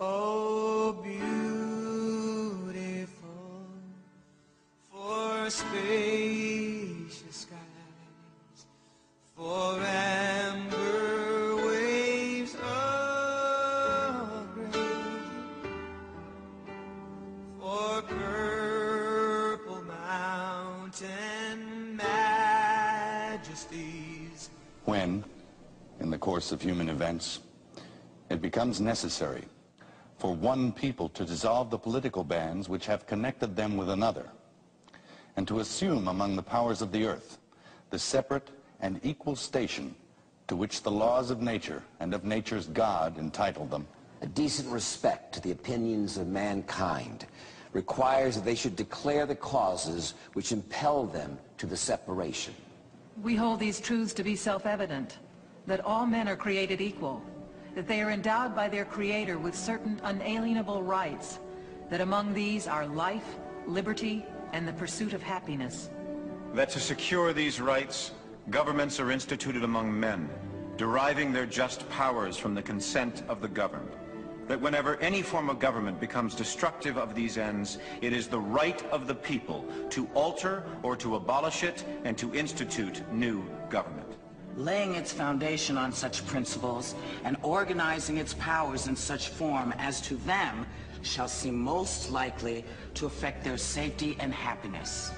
Oh, beautiful for spacious skies, for amber waves of grain, for purple mountain majesties. When, in the course of human events, it becomes necessary for one people to dissolve the political bands which have connected them with another, and to assume among the powers of the earth the separate and equal station to which the laws of nature and of nature's God entitle them. A decent respect to the opinions of mankind requires that they should declare the causes which impel them to the separation. We hold these truths to be self-evident, that all men are created equal, that they are endowed by their Creator with certain unalienable rights, that among these are life, liberty, and the pursuit of happiness. That to secure these rights, governments are instituted among men, deriving their just powers from the consent of the governed. That whenever any form of government becomes destructive of these ends, it is the right of the people to alter or to abolish it and to institute new government. Laying its foundation on such principles and organizing its powers in such form as to them shall seem most likely to affect their safety and happiness.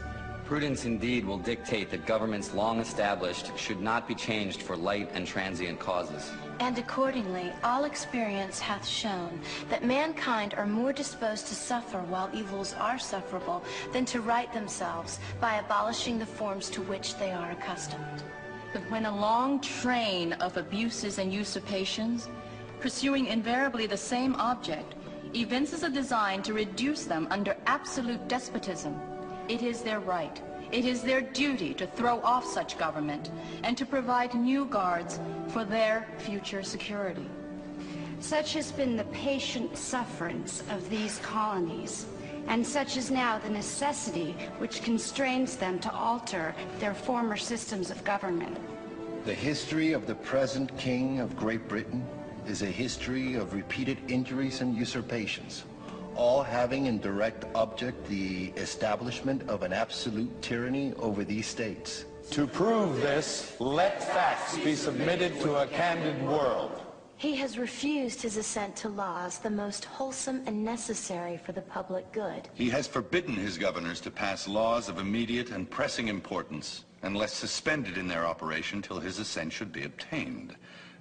Prudence indeed will dictate that governments long established should not be changed for light and transient causes. And accordingly, all experience hath shown that mankind are more disposed to suffer while evils are sufferable than to right themselves by abolishing the forms to which they are accustomed. But when a long train of abuses and usurpations, pursuing invariably the same object, evinces a design to reduce them under absolute despotism, it is their right, it is their duty to throw off such government and to provide new guards for their future security. Such has been the patient sufferance of these colonies, and such is now the necessity which constrains them to alter their former systems of government. The history of the present King of Great Britain is a history of repeated injuries and usurpations, all having in direct object the establishment of an absolute tyranny over these states. To prove this, let facts be submitted to a candid world. He has refused his assent to laws the most wholesome and necessary for the public good. He has forbidden his governors to pass laws of immediate and pressing importance unless suspended in their operation till his assent should be obtained.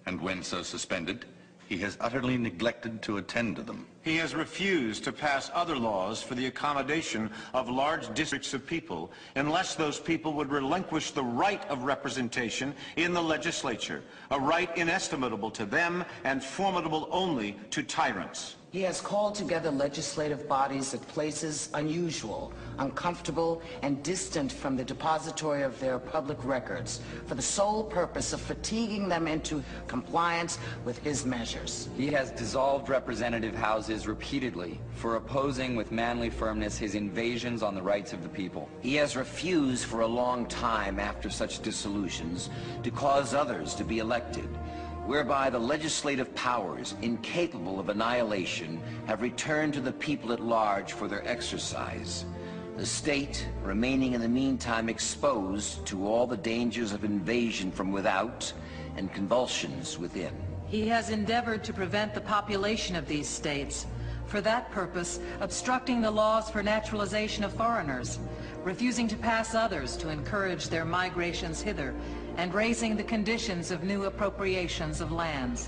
And when so suspended, he has utterly neglected to attend to them. He has refused to pass other laws for the accommodation of large districts of people unless those people would relinquish the right of representation in the legislature, a right inestimable to them and formidable only to tyrants. He has called together legislative bodies at places unusual, uncomfortable, and distant from the depository of their public records for the sole purpose of fatiguing them into compliance with his measures. He has dissolved representative houses repeatedly for opposing with manly firmness his invasions on the rights of the people. He has refused for a long time after such dissolutions to cause others to be elected, whereby the legislative powers, incapable of annihilation, have returned to the people at large for their exercise, the state remaining in the meantime exposed to all the dangers of invasion from without and convulsions within. He has endeavored to prevent the population of these states, for that purpose obstructing the laws for naturalization of foreigners, refusing to pass others to encourage their migrations hither, and raising the conditions of new appropriations of lands.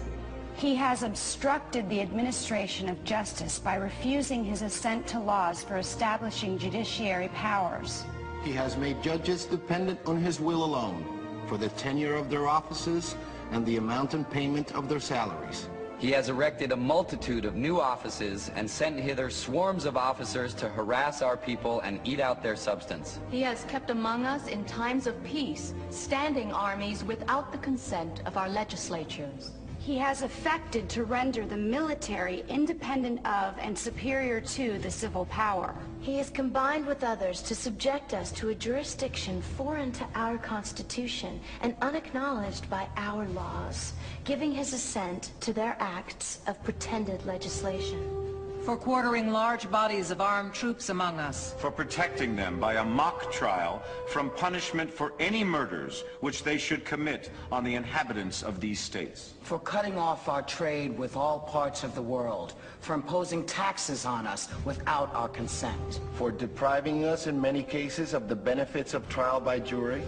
He has obstructed the administration of justice by refusing his assent to laws for establishing judiciary powers. He has made judges dependent on his will alone for the tenure of their offices and the amount and payment of their salaries. He has erected a multitude of new offices and sent hither swarms of officers to harass our people and eat out their substance. He has kept among us in times of peace standing armies without the consent of our legislatures. He has affected to render the military independent of and superior to the civil power. He has combined with others to subject us to a jurisdiction foreign to our Constitution and unacknowledged by our laws, giving his assent to their acts of pretended legislation. For quartering large bodies of armed troops among us. For protecting them by a mock trial from punishment for any murders which they should commit on the inhabitants of these states. For cutting off our trade with all parts of the world. For imposing taxes on us without our consent. For depriving us in many cases of the benefits of trial by jury.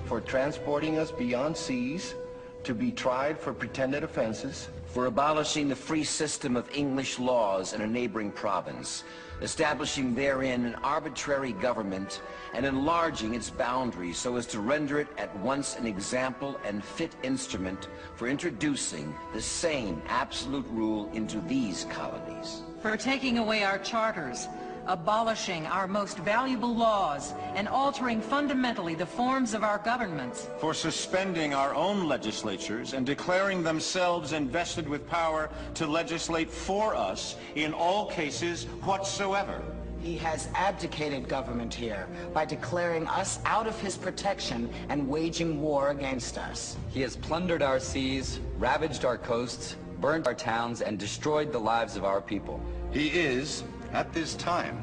For transporting us beyond seas to be tried for pretended offenses. For abolishing the free system of English laws in a neighboring province, establishing therein an arbitrary government, and enlarging its boundaries so as to render it at once an example and fit instrument for introducing the same absolute rule into these colonies. For taking away our charters, abolishing our most valuable laws, and altering fundamentally the forms of our governments. For suspending our own legislatures and declaring themselves invested with power to legislate for us in all cases whatsoever. He has abdicated government here by declaring us out of his protection and waging war against us. He has plundered our seas, ravaged our coasts, burned our towns, and destroyed the lives of our people. He is, at this time,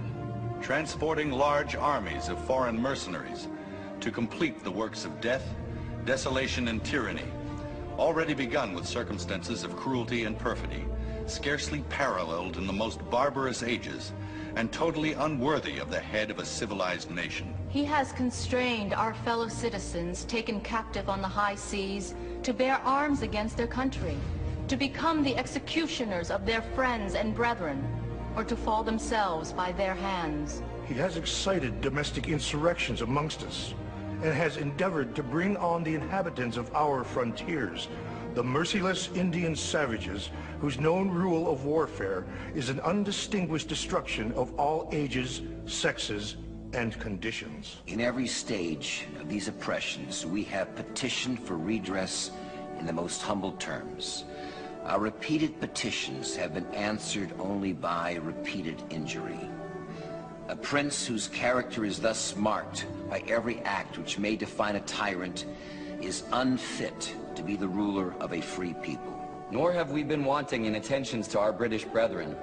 transporting large armies of foreign mercenaries to complete the works of death, desolation, and tyranny, already begun with circumstances of cruelty and perfidy, scarcely paralleled in the most barbarous ages, and totally unworthy of the head of a civilized nation. He has constrained our fellow citizens taken captive on the high seas to bear arms against their country, to become the executioners of their friends and brethren, or to fall themselves by their hands. He has excited domestic insurrections amongst us, and has endeavored to bring on the inhabitants of our frontiers, the merciless Indian savages whose known rule of warfare is an undistinguished destruction of all ages, sexes, and conditions. In every stage of these oppressions, we have petitioned for redress in the most humble terms. Our repeated petitions have been answered only by repeated injury. A prince whose character is thus marked by every act which may define a tyrant is unfit to be the ruler of a free people. Nor have we been wanting in attentions to our British brethren.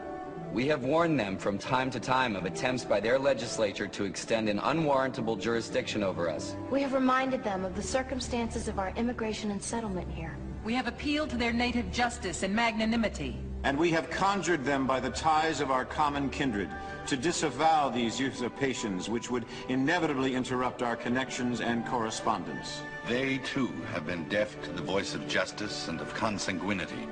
We have warned them from time to time of attempts by their legislature to extend an unwarrantable jurisdiction over us. We have reminded them of the circumstances of our immigration and settlement here. We have appealed to their native justice and magnanimity. And we have conjured them by the ties of our common kindred to disavow these usurpations which would inevitably interrupt our connections and correspondence. They, too, have been deaf to the voice of justice and of consanguinity.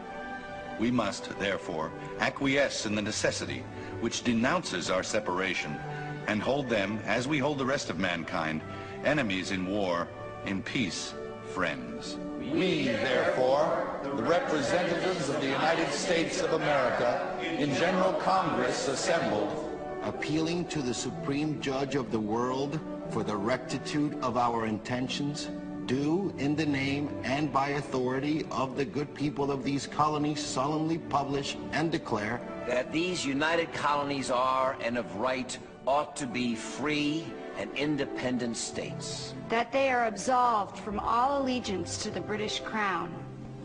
We must, therefore, acquiesce in the necessity which denounces our separation and hold them, as we hold the rest of mankind, enemies in war, in peace, friends. We, therefore, the representatives of the United States of America, in General Congress assembled, appealing to the Supreme Judge of the world for the rectitude of our intentions, do, in the name and by authority of the good people of these colonies, solemnly publish and declare that these united colonies are, and of right, ought to be free and independent states. That they are absolved from all allegiance to the British Crown.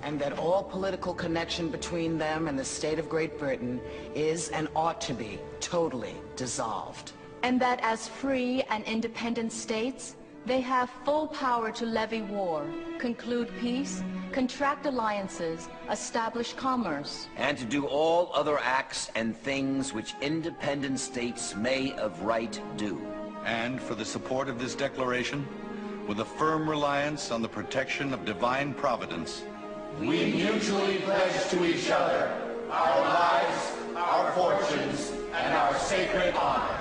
And that all political connection between them and the state of Great Britain is and ought to be totally dissolved. And that as free and independent states, they have full power to levy war, conclude peace, contract alliances, establish commerce. And to do all other acts and things which independent states may of right do. And for the support of this declaration, with a firm reliance on the protection of divine providence, we mutually pledge to each other our lives, our fortunes, and our sacred honor.